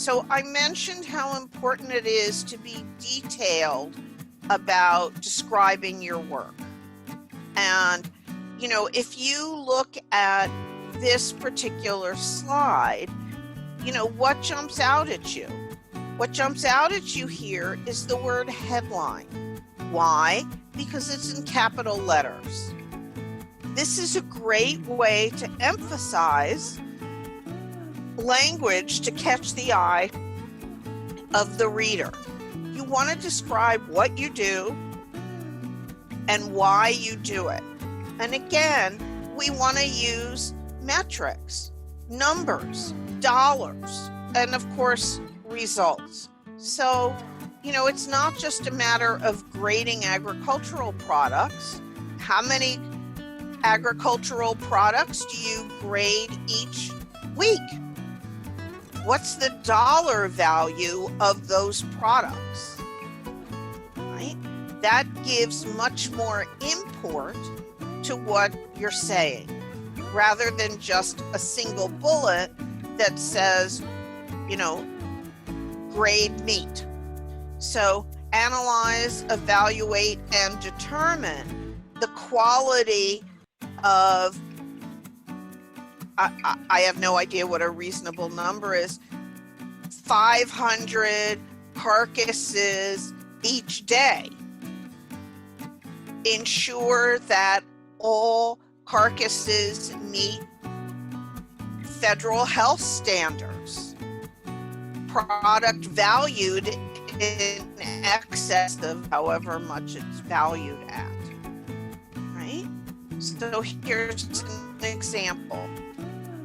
So I mentioned how important it is to be detailed about describing your work. And, you know, if you look at this particular slide, you know, what jumps out at you? What jumps out at you here is the word headline. Why? Because it's in capital letters. This is a great way to emphasize language to catch the eye of the reader. You want to describe what you do and why you do it. And again, we want to use metrics, numbers, dollars, and of course, results. So, you know, it's not just a matter of grading agricultural products. How many agricultural products do you grade each week? What's the dollar value of those products, right? That gives much more import to what you're saying, rather than just a single bullet that says, you know, grade meat. So analyze, evaluate, and determine the quality of, I have no idea what a reasonable number is, 500 carcasses each day. Ensure that all carcasses meet federal health standards. Product valued in excess of however much it's valued at, right? So here's an example.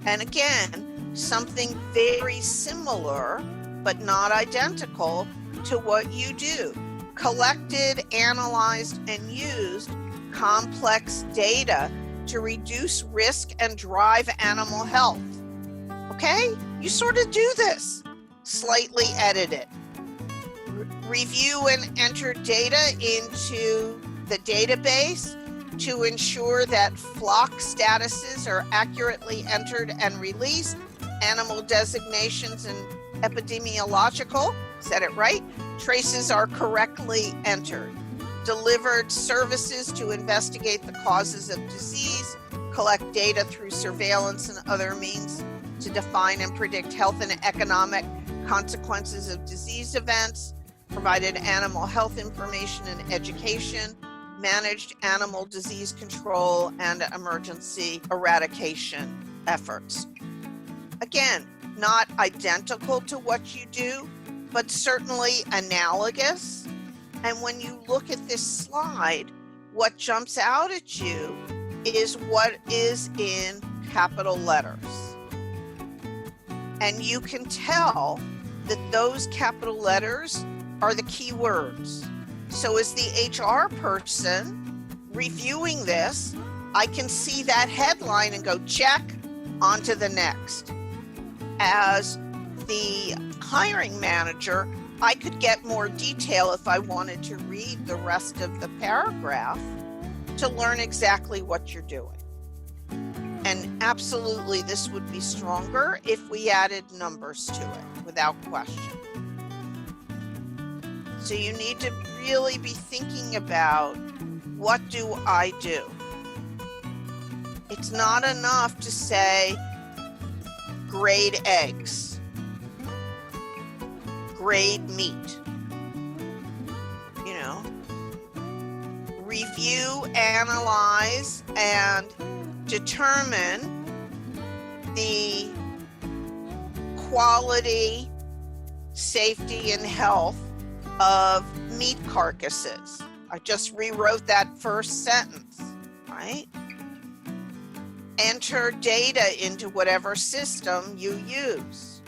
And again, something very similar, but not identical to what you do. Collected, analyzed, and used complex data to reduce risk and drive animal health. Okay, you sort of do this. Slightly edit it. Review and enter data into the database to ensure that flock statuses are accurately entered and released, animal designations and epidemiological, said it right, traces are correctly entered. Delivered services to investigate the causes of disease, collect data through surveillance and other means to define and predict health and economic consequences of disease events, provided animal health information and education, managed animal disease control and emergency eradication efforts. Again, not identical to what you do, but certainly analogous. And when you look at this slide, what jumps out at you is what is in capital letters. And you can tell that those capital letters are the key words. So as the HR person reviewing this, I can see that headline and go check, on to the next. As the hiring manager, I could get more detail if I wanted to read the rest of the paragraph to learn exactly what you're doing. And absolutely, this would be stronger if we added numbers to it, without question. So you need to really be thinking about, what do I do? It's not enough to say, grade eggs, grade meat, you know, review, analyze, and determine the quality, safety, and health of meat carcasses. I just rewrote that first sentence, right? Enter data into whatever system you use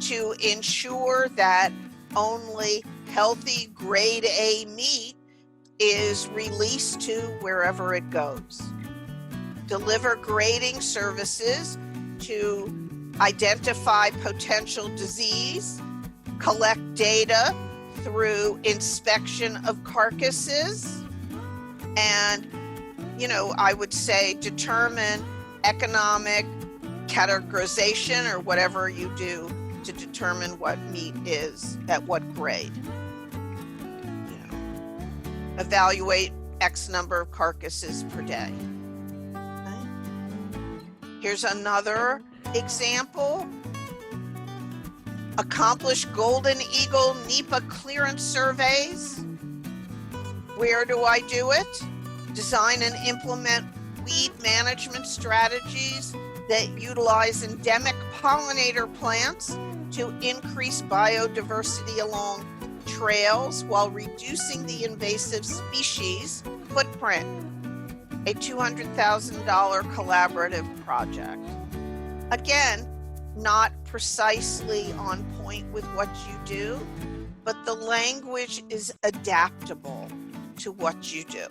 to ensure that only healthy grade A meat is released to wherever it goes. Deliver grading services to identify potential disease, collect data through inspection of carcasses, and, you know, I would say determine economic categorization or whatever you do to determine what meat is at what grade. You know, evaluate X number of carcasses per day. Okay. Here's another example. Accomplish Golden Eagle NEPA clearance surveys. Where do I do it? Design and implement weed management strategies that utilize endemic pollinator plants to increase biodiversity along trails while reducing the invasive species footprint. A $200,000 collaborative project. Again, not precisely on point with what you do, but the language is adaptable to what you do.